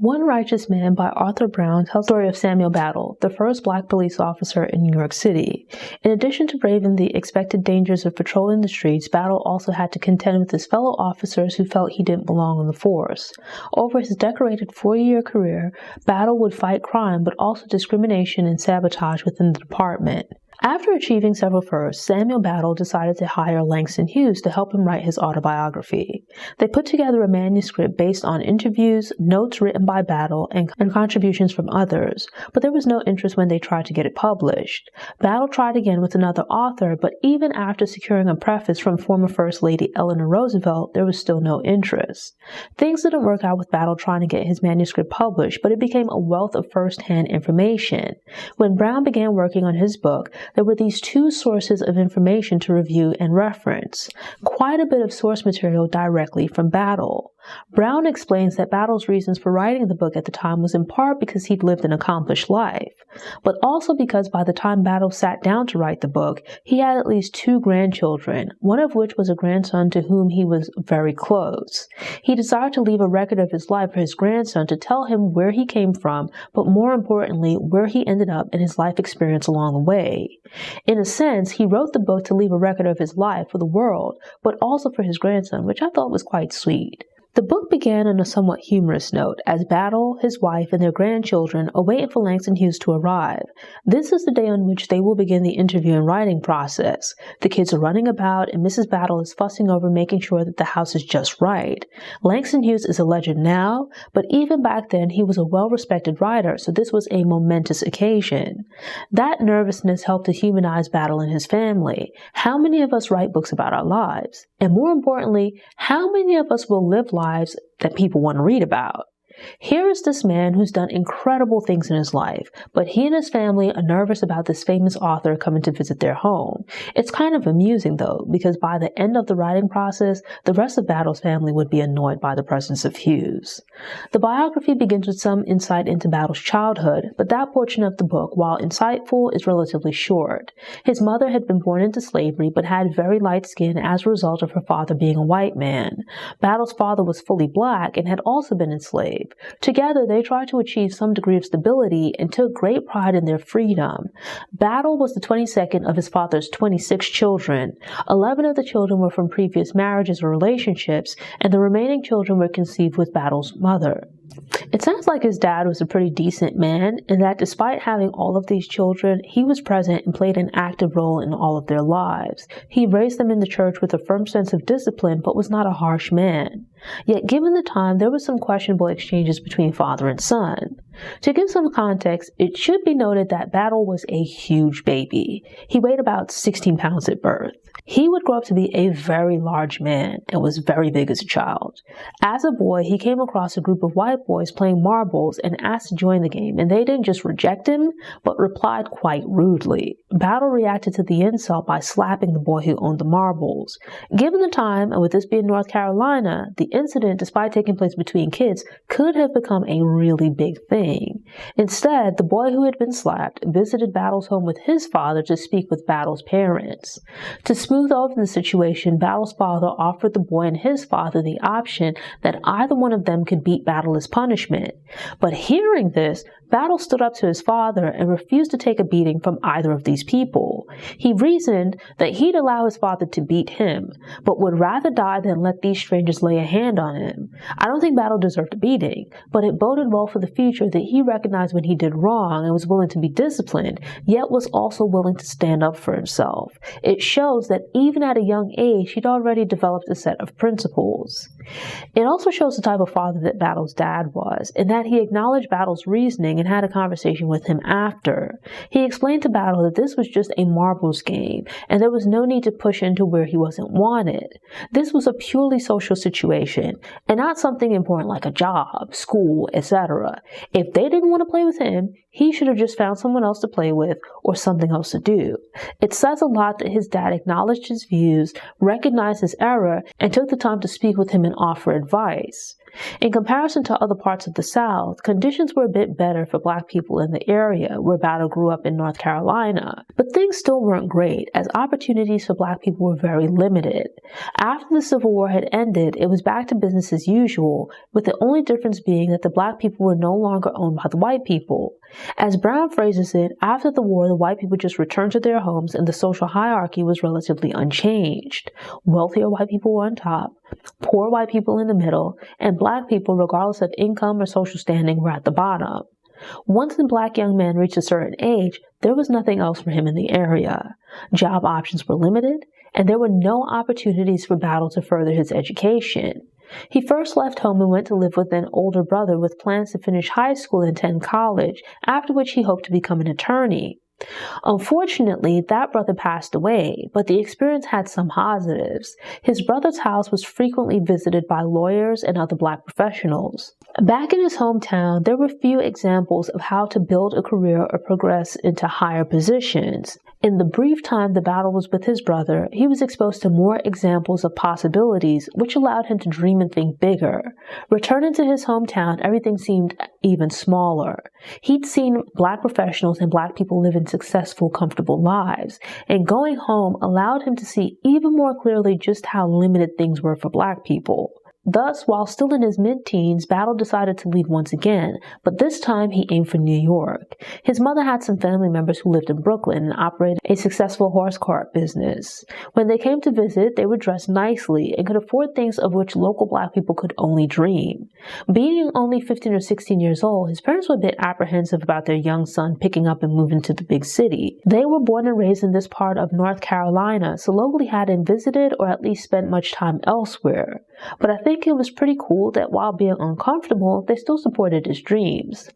One Righteous Man by Arthur Browne tells the story of Samuel Battle, the first black police officer in New York City. In addition to braving the expected dangers of patrolling the streets, Battle also had to contend with his fellow officers who felt he didn't belong on the force. Over his decorated 40-year career, Battle would fight crime but also discrimination and sabotage within the department. After achieving several firsts, Samuel Battle decided to hire Langston Hughes to help him write his autobiography. They put together a manuscript based on interviews, notes written by Battle, and contributions from others, but there was no interest when they tried to get it published. Battle tried again with another author, but even after securing a preface from former First Lady Eleanor Roosevelt, there was still no interest. Things didn't work out with Battle trying to get his manuscript published, but it became a wealth of first-hand information. When Browne began working on his book, there were these two sources of information to review and reference. Quite a bit of source material directly from Battle. Browne explains that Battle's reasons for writing the book at the time was in part because he'd lived an accomplished life, but also because by the time Battle sat down to write the book, he had at least 2 grandchildren, one of which was a grandson to whom he was very close. He desired to leave a record of his life for his grandson to tell him where he came from, but more importantly, where he ended up in his life experience along the way. In a sense, he wrote the book to leave a record of his life for the world, but also for his grandson, which I thought was quite sweet. The book began on a somewhat humorous note, as Battle, his wife, and their grandchildren are waiting for Langston Hughes to arrive. This is the day on which they will begin the interview and writing process. The kids are running about, and Mrs. Battle is fussing over making sure that the house is just right. Langston Hughes is a legend now, but even back then he was a well-respected writer, so this was a momentous occasion. That nervousness helped to humanize Battle and his family. How many of us write books about our lives? And more importantly, how many of us will live lives that people want to read about? Here is this man who's done incredible things in his life, but he and his family are nervous about this famous author coming to visit their home. It's kind of amusing though, because by the end of the writing process, the rest of Battle's family would be annoyed by the presence of Hughes. The biography begins with some insight into Battle's childhood, but that portion of the book, while insightful, is relatively short. His mother had been born into slavery, but had very light skin as a result of her father being a white man. Battle's father was fully black and had also been enslaved. Together, they tried to achieve some degree of stability and took great pride in their freedom. Battle was the 22nd of his father's 26 children. 11 of the children were from previous marriages or relationships, and the remaining children were conceived with Battle's mother. It sounds like his dad was a pretty decent man, and that despite having all of these children, he was present and played an active role in all of their lives. He raised them in the church with a firm sense of discipline, but was not a harsh man. Yet given the time, there were some questionable exchanges between father and son. To give some context, it should be noted that Battle was a huge baby. He weighed about 16 pounds at birth. He would grow up to be a very large man and was very big as a child. As a boy, he came across a group of white boys playing marbles and asked to join the game, and they didn't just reject him, but replied quite rudely. Battle reacted to the insult by slapping the boy who owned the marbles. Given the time, and with this being North Carolina, the incident, despite taking place between kids, could have become a really big thing. Instead, the boy who had been slapped visited Battle's home with his father to speak with Battle's parents. To smooth over the situation, Battle's father offered the boy and his father the option that either one of them could beat Battle as punishment. But hearing this, Battle stood up to his father and refused to take a beating from either of these people. He reasoned that he'd allow his father to beat him, but would rather die than let these strangers lay a hand on him. I don't think Battle deserved a beating, but it boded well for the future that he recognized when he did wrong and was willing to be disciplined, yet was also willing to stand up for himself. It shows that even at a young age, he'd already developed a set of principles. It also shows the type of father that Battle's dad was, in that he acknowledged Battle's reasoning and had a conversation with him after. He explained to Battle that this was just a marbles game, and there was no need to push into where he wasn't wanted. This was a purely social situation, and not something important like a job, school, etc. If they didn't want to play with him, he should have just found someone else to play with or something else to do. It says a lot that his dad acknowledged his views, recognized his error, and took the time to speak with him and offer advice. In comparison to other parts of the South, conditions were a bit better for Black people in the area where Battle grew up in North Carolina, but things still weren't great as opportunities for Black people were very limited. After the Civil War had ended, it was back to business as usual, with the only difference being that the Black people were no longer owned by the white people. As Browne phrases it, after the war, the white people just returned to their homes and the social hierarchy was relatively unchanged. Wealthier white people were on top, poor white people in the middle, and Black people, regardless of income or social standing, were at the bottom. Once the Black young man reached a certain age, there was nothing else for him in the area. Job options were limited, and there were no opportunities for Battle to further his education. He first left home and went to live with an older brother with plans to finish high school and attend college, after which he hoped to become an attorney. Unfortunately, that brother passed away, but the experience had some positives. His brother's house was frequently visited by lawyers and other Black professionals. Back in his hometown, there were few examples of how to build a career or progress into higher positions. In the brief time the Battle was with his brother, he was exposed to more examples of possibilities, which allowed him to dream and think bigger. Returning to his hometown, everything seemed even smaller. He'd seen Black professionals and Black people living successful, comfortable lives, and going home allowed him to see even more clearly just how limited things were for Black people. Thus, while still in his mid-teens, Battle decided to leave once again, but this time he aimed for New York. His mother had some family members who lived in Brooklyn and operated a successful horse cart business. When they came to visit, they were dressed nicely and could afford things of which local Black people could only dream. Being only 15 or 16 years old, his parents were a bit apprehensive about their young son picking up and moving to the big city. They were born and raised in this part of North Carolina, so locally hadn't visited or at least spent much time elsewhere. But I think it was pretty cool that while being uncomfortable, they still supported his dreams.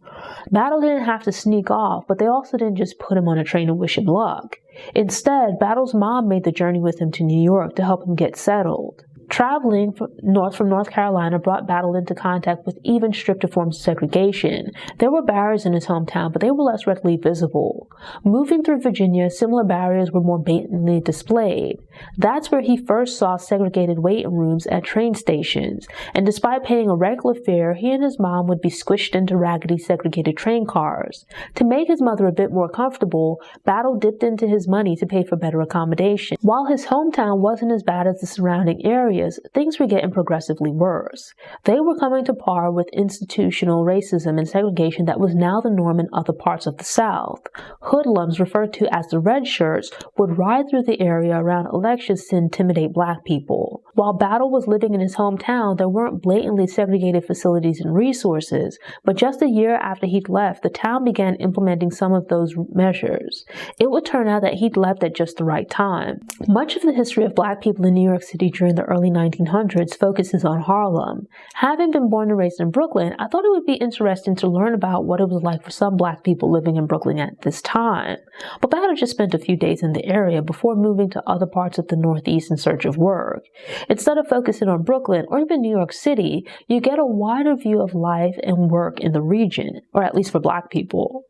Battle didn't have to sneak off, but they also didn't just put him on a train and wish him luck. Instead, Battle's mom made the journey with him to New York to help him get settled. Traveling from North Carolina brought Battle into contact with even stricter forms of segregation. There were barriers in his hometown, but they were less readily visible. Moving through Virginia, similar barriers were more blatantly displayed. That's where he first saw segregated waiting rooms at train stations, and despite paying a regular fare, he and his mom would be squished into raggedy segregated train cars. To make his mother a bit more comfortable, Battle dipped into his money to pay for better accommodation. While his hometown wasn't as bad as the surrounding areas, things were getting progressively worse. They were coming to par with institutional racism and segregation that was now the norm in other parts of the South. Hoodlums, referred to as the red shirts, would ride through the area around elections to intimidate Black people. While Battle was living in his hometown, there weren't blatantly segregated facilities and resources, but just a year after he'd left, the town began implementing some of those measures. It would turn out that he'd left at just the right time. Much of the history of Black people in New York City during the early 1900s focuses on Harlem. Having been born and raised in Brooklyn, I thought it would be interesting to learn about what it was like for some Black people living in Brooklyn at this time. But Battle just spent a few days in the area before moving to other parts of the Northeast in search of work. Instead of focusing on Brooklyn or even New York City, you get a wider view of life and work in the region, or at least for Black people.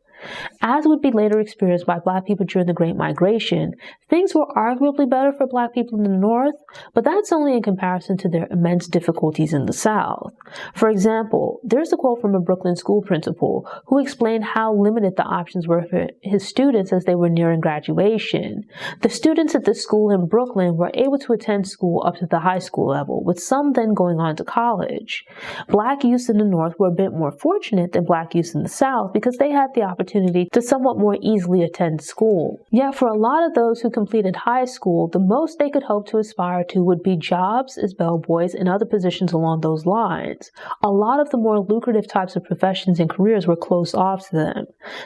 As would be later experienced by Black people during the Great Migration, things were arguably better for Black people in the North, but that's only in comparison to their immense difficulties in the South. For example, there's a quote from a Brooklyn school principal who explained how limited the options were for his students as they were nearing graduation. The students at the school in Brooklyn were able to attend school up to the high school level, with some then going on to college. Black youths in the North were a bit more fortunate than Black youths in the South because they had the opportunity to somewhat more easily attend school. Yet for a lot of those who completed high school, the most they could hope to aspire to would be jobs as bellboys and other positions along those lines. A lot of the more lucrative types of professions and careers were closed off to them.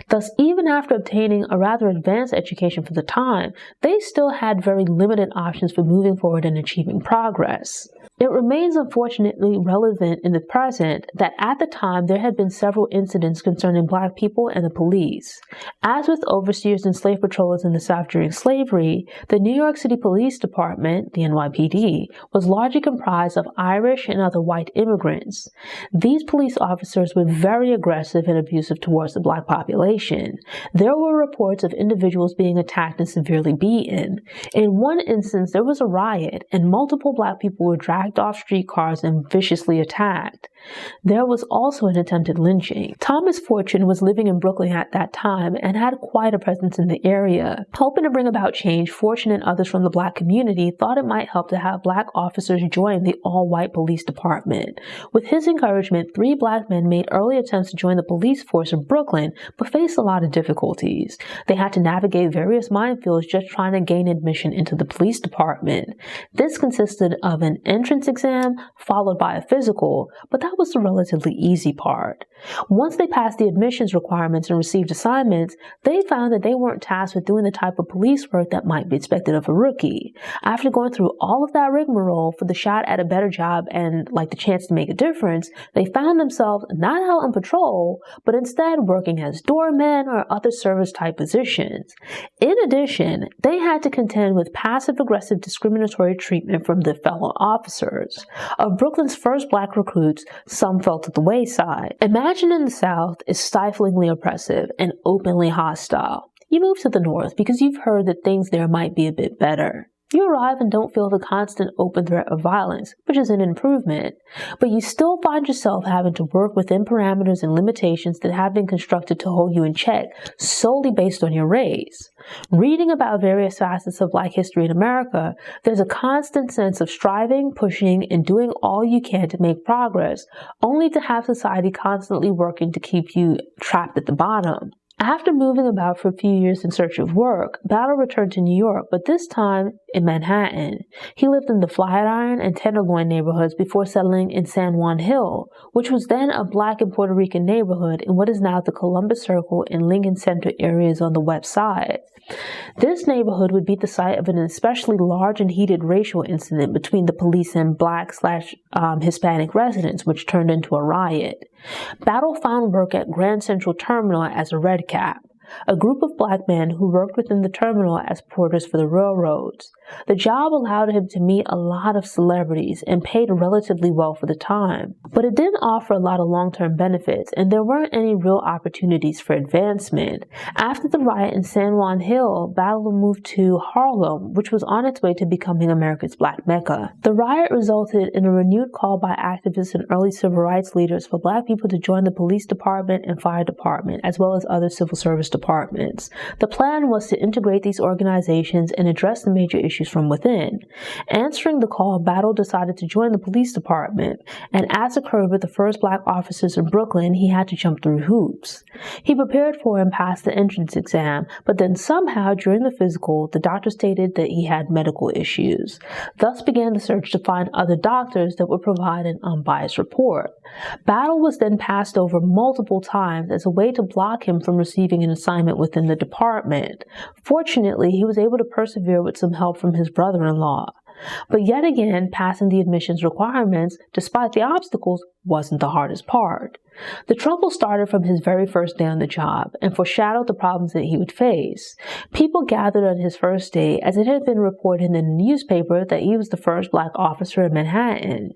Thus, even after obtaining a rather advanced education for the time, they still had very limited options for moving forward and achieving progress. It remains unfortunately relevant in the present that at the time there had been several incidents concerning Black people and the police. As with overseers and slave patrollers in the South during slavery, the New York City Police Department, the NYPD, was largely comprised of Irish and other white immigrants. These police officers were very aggressive and abusive towards the Black population. There were reports of individuals being attacked and severely beaten. In one instance, there was a riot and multiple Black people were dragged off streetcars and viciously attacked. There was also an attempted lynching. Thomas Fortune was living in Brooklyn at that time and had quite a presence in the area. Hoping to bring about change, Fortune and others from the Black community thought it might help to have Black officers join the all-white police department. With his encouragement, 3 Black men made early attempts to join the police force of Brooklyn, but faced a lot of difficulties. They had to navigate various minefields just trying to gain admission into the police department. This consisted of an entrance exam followed by a physical, but that was the relatively easy part. Once they passed the admissions requirements and received assignments, they found that they weren't tasked with doing the type of police work that might be expected of a rookie. After going through all of that rigmarole for the shot at a better job and the chance to make a difference, they found themselves not out on patrol, but instead working as doormen or other service type positions. In addition, they had to contend with passive-aggressive discriminatory treatment from their fellow officers. Of Brooklyn's first Black recruits, some fell to the wayside. Imagine in the South is stiflingly oppressive and openly hostile. You move to the North because you've heard that things there might be a bit better. You arrive and don't feel the constant open threat of violence, which is an improvement, but you still find yourself having to work within parameters and limitations that have been constructed to hold you in check solely based on your race. Reading about various facets of Black history in America, there's a constant sense of striving, pushing, and doing all you can to make progress, only to have society constantly working to keep you trapped at the bottom. After moving about for a few years in search of work, Battle returned to New York, but this time in Manhattan. He lived in the Flatiron and Tenderloin neighborhoods before settling in San Juan Hill, which was then a Black and Puerto Rican neighborhood in what is now the Columbus Circle and Lincoln Center areas on the west side. This neighborhood would be the site of an especially large and heated racial incident between the police and Black/Hispanic residents, which turned into a riot. Battle found work at Grand Central Terminal as a red cap, a group of Black men who worked within the terminal as porters for the railroads. The job allowed him to meet a lot of celebrities and paid relatively well for the time. But it didn't offer a lot of long-term benefits, and there weren't any real opportunities for advancement. After the riot in San Juan Hill, Battle moved to Harlem, which was on its way to becoming America's Black Mecca. The riot resulted in a renewed call by activists and early civil rights leaders for Black people to join the police department and fire department, as well as other civil service departments. The plan was to integrate these organizations and address the major issues from within. Answering the call, Battle decided to join the police department, and as occurred with the first Black officers in Brooklyn, he had to jump through hoops. He prepared for and passed the entrance exam, but then somehow during the physical, the doctor stated that he had medical issues. Thus began the search to find other doctors that would provide an unbiased report. Battle was then passed over multiple times as a way to block him from receiving an assignment within the department. Fortunately, he was able to persevere with some help from his brother-in-law. But yet again, passing the admissions requirements, despite the obstacles, wasn't the hardest part. The trouble started from his very first day on the job and foreshadowed the problems that he would face. People gathered on his first day as it had been reported in the newspaper that he was the first Black officer in Manhattan.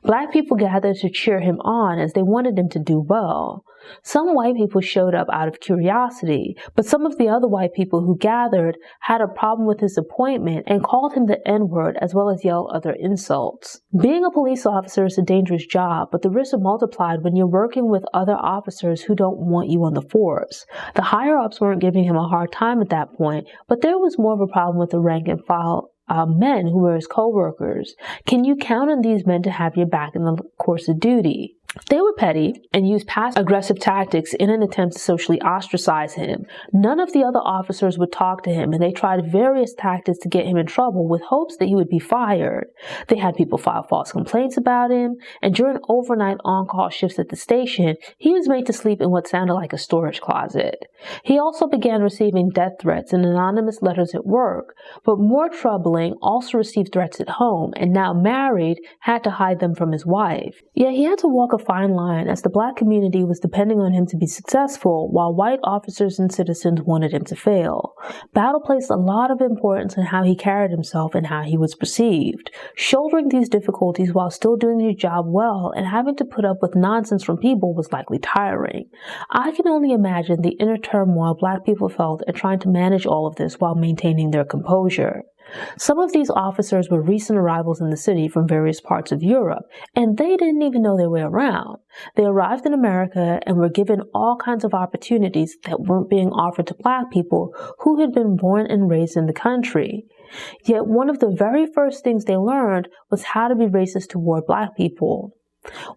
Black people gathered to cheer him on as they wanted him to do well. Some white people showed up out of curiosity, but some of the other white people who gathered had a problem with his appointment and called him the N-word as well as yelled other insults. Being a police officer is a dangerous job, but the risks are multiplied when you're working with other officers who don't want you on the force. The higher-ups weren't giving him a hard time at that point, but there was more of a problem with the rank-and-file men who were his co-workers. Can you count on these men to have your back in the course of duty? They were petty and used passive-aggressive tactics in an attempt to socially ostracize him. None of the other officers would talk to him, and they tried various tactics to get him in trouble with hopes that he would be fired. They had people file false complaints about him, and during overnight on-call shifts at the station, he was made to sleep in what sounded like a storage closet. He also began receiving death threats and anonymous letters at work, but more troubling, also received threats at home, and now married, had to hide them from his wife. Yet he had to walk a fine line as the Black community was depending on him to be successful, while white officers and citizens wanted him to fail. Battle placed a lot of importance on how he carried himself and how he was perceived. Shouldering these difficulties while still doing his job well and having to put up with nonsense from people was likely tiring. I can only imagine the inner turmoil Black people felt at trying to manage all of this while maintaining their composure. Some of these officers were recent arrivals in the city from various parts of Europe, and they didn't even know their way around. They arrived in America and were given all kinds of opportunities that weren't being offered to Black people who had been born and raised in the country. Yet one of the very first things they learned was how to be racist toward Black people.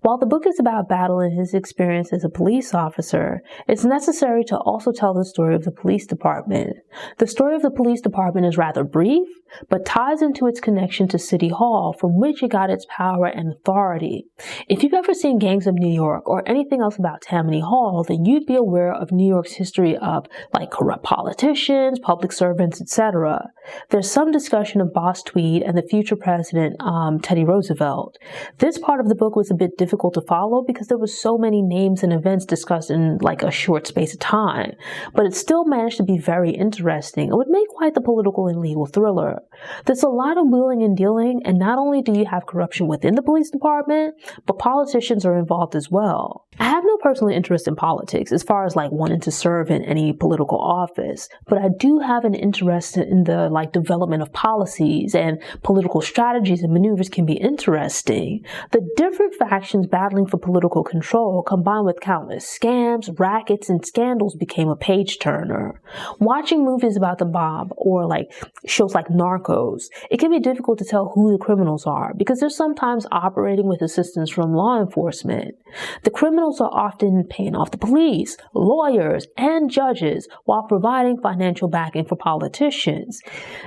While the book is about Battle and his experience as a police officer, it's necessary to also tell the story of the police department. The story of the police department is rather brief, but ties into its connection to City Hall, from which it got its power and authority. If you've ever seen Gangs of New York or anything else about Tammany Hall, then you'd be aware of New York's history of like corrupt politicians, public servants, etc. There's some discussion of Boss Tweed and the future president, Teddy Roosevelt. This part of the book was a bit difficult to follow because there were so many names and events discussed in like a short space of time, but it still managed to be very interesting. It would make quite the political and legal thriller. There's a lot of wheeling and dealing, and not only do you have corruption within the police department, but politicians are involved as well. I have no personal interest in politics as far as like wanting to serve in any political office, but I do have an interest in the like development of policies, and political strategies and maneuvers can be interesting. The different factions battling for political control, combined with countless scams, rackets, and scandals, became a page turner. Watching movies about the mob or like shows like Narcos, it can be difficult to tell who the criminals are because they're sometimes operating with assistance from law enforcement. The criminals are often paying off the police, lawyers, and judges while providing financial backing for politicians.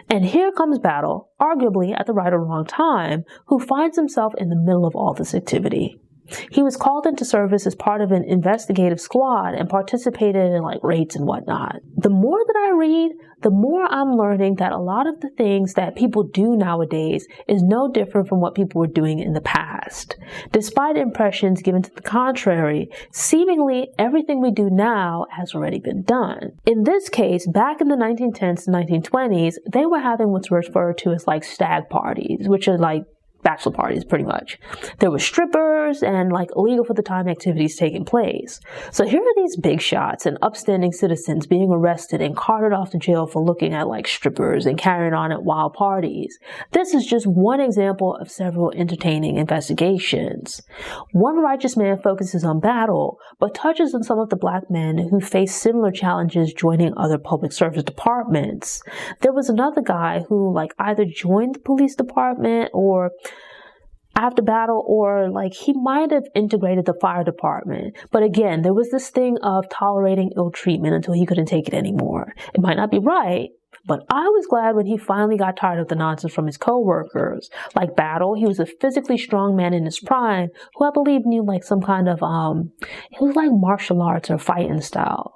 And here comes Battle, arguably at the right or wrong time, who finds himself in the middle of all this activity. He was called into service as part of an investigative squad and participated in like raids and whatnot. The more that I read, the more I'm learning that a lot of the things that people do nowadays is no different from what people were doing in the past. Despite impressions given to the contrary, seemingly everything we do now has already been done. In this case, back in the 1910s and 1920s, they were having what's referred to as like stag parties, which are like bachelor parties, pretty much. There were strippers and like illegal for the time activities taking place. So here are these big shots and upstanding citizens being arrested and carted off to jail for looking at like strippers and carrying on at wild parties. This is just one example of several entertaining investigations. One Righteous Man focuses on Battle, but touches on some of the Black men who face similar challenges joining other public service departments. There was another guy who like either joined the police department or after Battle, or like he might have integrated the fire department. But again, there was this thing of tolerating ill treatment until he couldn't take it anymore. It might not be right, but I was glad when he finally got tired of the nonsense from his co-workers. Like Battle, he was a physically strong man in his prime who I believe knew like some kind of, it was like martial arts or fighting style.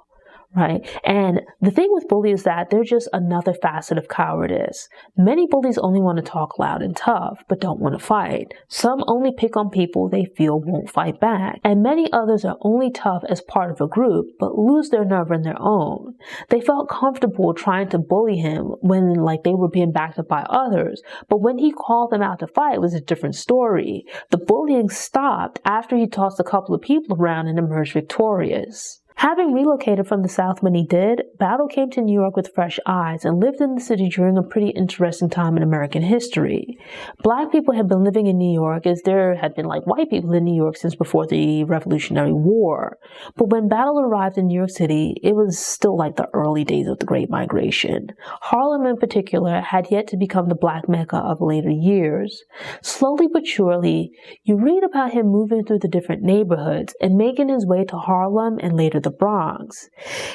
Right? And the thing with bullies is that they're just another facet of cowardice. Many bullies only want to talk loud and tough, but don't want to fight. Some only pick on people they feel won't fight back. And many others are only tough as part of a group, but lose their nerve on their own. They felt comfortable trying to bully him when like they were being backed up by others. But when he called them out to fight, it was a different story. The bullying stopped after he tossed a couple of people around and emerged victorious. Having relocated from the South when he did, Battle came to New York with fresh eyes and lived in the city during a pretty interesting time in American history. Black people had been living in New York as there had been like white people in New York since before the Revolutionary War. But when Battle arrived in New York City, it was still like the early days of the Great Migration. Harlem in particular had yet to become the Black Mecca of later years. Slowly but surely, you read about him moving through the different neighborhoods and making his way to Harlem and later the Bronx.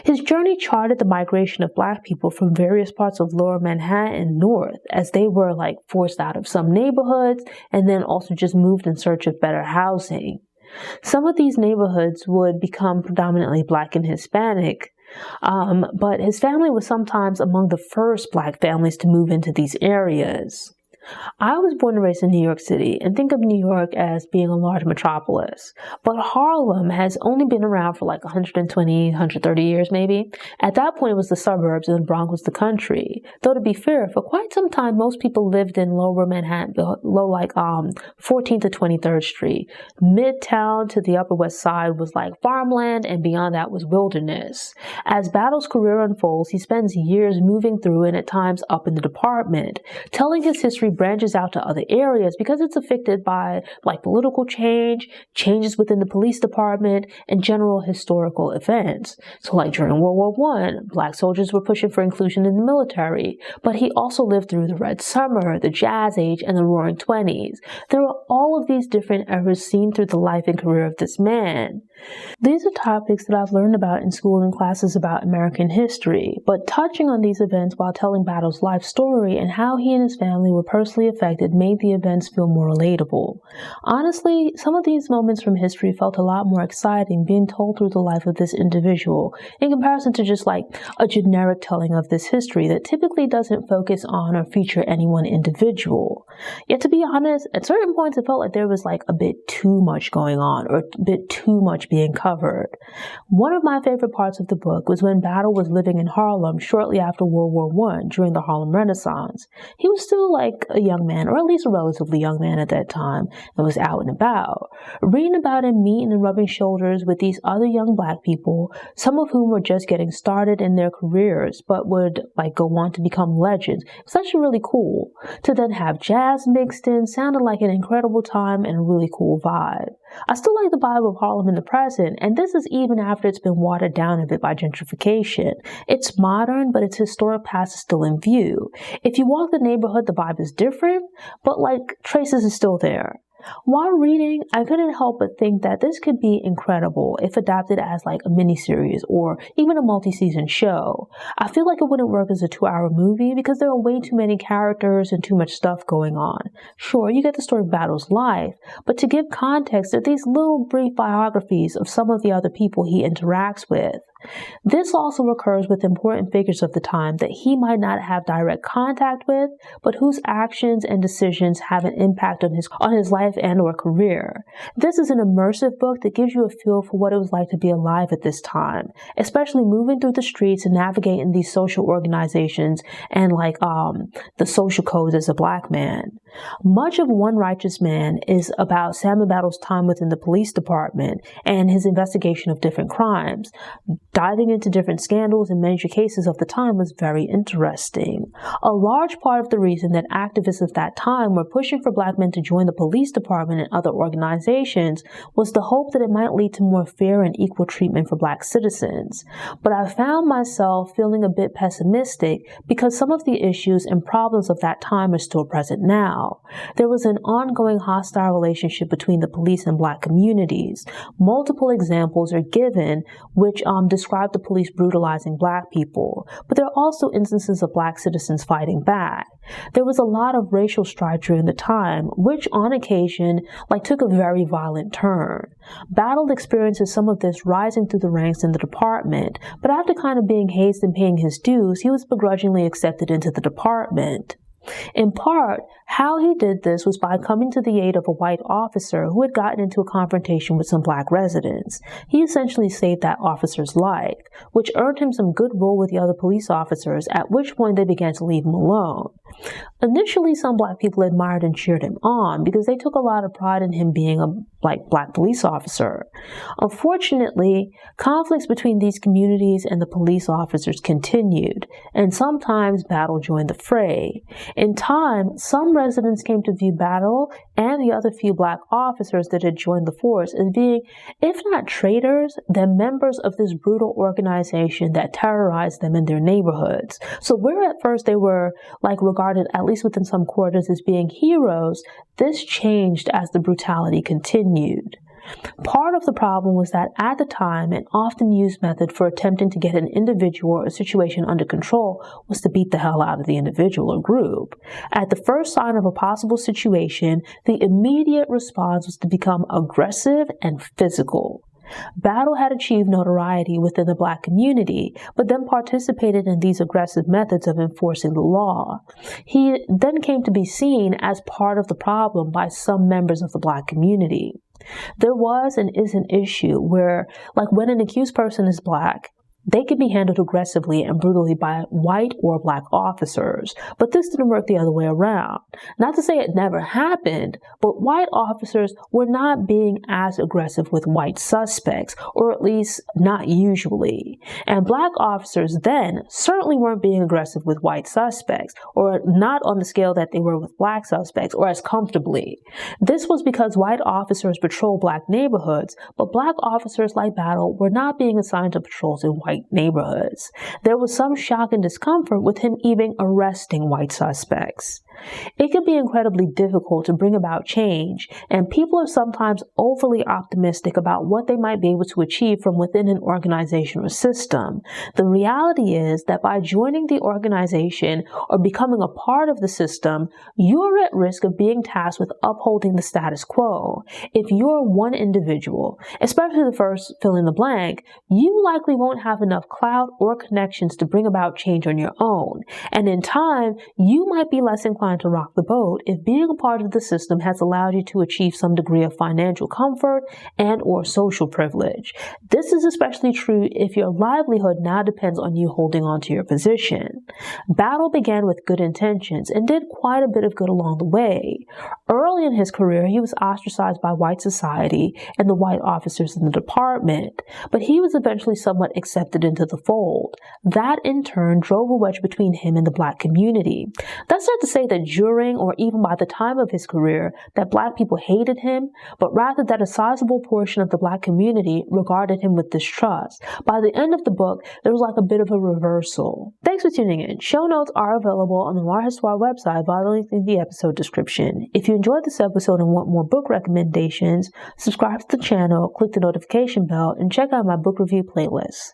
His journey charted the migration of Black people from various parts of Lower Manhattan north as they were like forced out of some neighborhoods and then also just moved in search of better housing. Some of these neighborhoods would become predominantly Black and Hispanic, but his family was sometimes among the first Black families to move into these areas. I was born and raised in New York City and think of New York as being a large metropolis, but Harlem has only been around for like 120, 130 years maybe. At that point, it was the suburbs and the Bronx was the country. Though to be fair, for quite some time, most people lived in lower Manhattan, 14th to 23rd Street. Midtown to the Upper West Side was like farmland, and beyond that was wilderness. As Battle's career unfolds, he spends years moving through and at times up in the department. Telling his history branches out to other areas because it's affected by like political change, changes within the police department, and general historical events. So like during World War I, Black soldiers were pushing for inclusion in the military, but he also lived through the Red Summer, the Jazz Age, and the Roaring Twenties. There are all of these different eras seen through the life and career of this man. These are topics that I've learned about in school and classes about American history, but touching on these events while telling Battle's life story and how he and his family were personally affected made the events feel more relatable. Honestly, some of these moments from history felt a lot more exciting being told through the life of this individual in comparison to just like a generic telling of this history that typically doesn't focus on or feature any one individual. Yet to be honest, at certain points it felt like there was like a bit too much going on or a bit too much being covered. One of my favorite parts of the book was when Battle was living in Harlem shortly after World War I during the Harlem Renaissance. He was still like a young man, or at least a relatively young man at that time, and was out and about. Reading about him meeting and rubbing shoulders with these other young Black people, some of whom were just getting started in their careers, but would like go on to become legends. It was actually really cool. To then have jazz mixed in sounded like an incredible time and a really cool vibe. I still like the vibe of Harlem in the present, and this is even after it's been watered down a bit by gentrification. It's modern, but its historic past is still in view. If you walk the neighborhood, the vibe is different, but like traces is still there. While reading, I couldn't help but think that this could be incredible if adapted as like a miniseries or even a multi-season show. I feel like it wouldn't work as a 2-hour movie because there are way too many characters and too much stuff going on. Sure, you get the story of Battle's life, but to give context, there are these little brief biographies of some of the other people he interacts with. This also occurs with important figures of the time that he might not have direct contact with, but whose actions and decisions have an impact on his life and or career. This is an immersive book that gives you a feel for what it was like to be alive at this time, especially moving through the streets and navigating these social organizations and the social codes as a Black man. Much of One Righteous Man is about Samuel Battle's time within the police department and his investigation of different crimes. Diving into different scandals and major cases of the time was very interesting. A large part of the reason that activists of that time were pushing for Black men to join the police department and other organizations was the hope that it might lead to more fair and equal treatment for Black citizens. But I found myself feeling a bit pessimistic because some of the issues and problems of that time are still present now. There was an ongoing hostile relationship between the police and Black communities. Multiple examples are given which describe the police brutalizing Black people, but there are also instances of Black citizens fighting back. There was a lot of racial strife during the time, which on occasion took a very violent turn. Battle experiences some of this rising through the ranks in the department, but after kind of being hazed and paying his dues, he was begrudgingly accepted into the department. In part, how he did this was by coming to the aid of a white officer who had gotten into a confrontation with some Black residents. He essentially saved that officer's life, which earned him some goodwill with the other police officers, at which point they began to leave him alone. Initially, some Black people admired and cheered him on because they took a lot of pride in him being a Black police officer. Unfortunately, conflicts between these communities and the police officers continued, and sometimes Battle joined the fray. In time, some residents came to view Battle and the other few Black officers that had joined the force as being, if not traitors, then members of this brutal organization that terrorized them in their neighborhoods. So where at first they were regarded, at least within some quarters, as being heroes, this changed as the brutality continued. Part of the problem was that at the time, an often used method for attempting to get an individual or a situation under control was to beat the hell out of the individual or group. At the first sign of a possible situation, the immediate response was to become aggressive and physical. Battle had achieved notoriety within the Black community, but then participated in these aggressive methods of enforcing the law. He then came to be seen as part of the problem by some members of the Black community. There was and is an issue where, like when an accused person is Black, they can be handled aggressively and brutally by white or Black officers, but this didn't work the other way around. Not to say it never happened, but white officers were not being as aggressive with white suspects, or at least not usually. And Black officers then certainly weren't being aggressive with white suspects, or not on the scale that they were with Black suspects, or as comfortably. This was because white officers patrolled Black neighborhoods, but Black officers like Battle were not being assigned to patrols in white neighborhoods. There was some shock and discomfort with him even arresting white suspects. It can be incredibly difficult to bring about change, and people are sometimes overly optimistic about what they might be able to achieve from within an organization or system. The reality is that by joining the organization or becoming a part of the system, you're at risk of being tasked with upholding the status quo. If you're one individual, especially the first fill in the blank, you likely won't have enough clout or connections to bring about change on your own, and in time, you might be less inclined to rock the boat if being a part of the system has allowed you to achieve some degree of financial comfort and or social privilege. This is especially true if your livelihood now depends on you holding on to your position. Battle began with good intentions and did quite a bit of good along the way. Early in his career, he was ostracized by white society and the white officers in the department, but he was eventually somewhat accepted into the fold. That in turn drove a wedge between him and the Black community. That's not to say that during or even by the time of his career that Black people hated him, but rather that a sizable portion of the Black community regarded him with distrust. By the end of the book, there was like a bit of a reversal. Thanks for tuning in. Show notes are available on the Noir Histoire website via the link in the episode description. If you enjoyed this episode and want more book recommendations, subscribe to the channel, click the notification bell, and check out my book review playlist.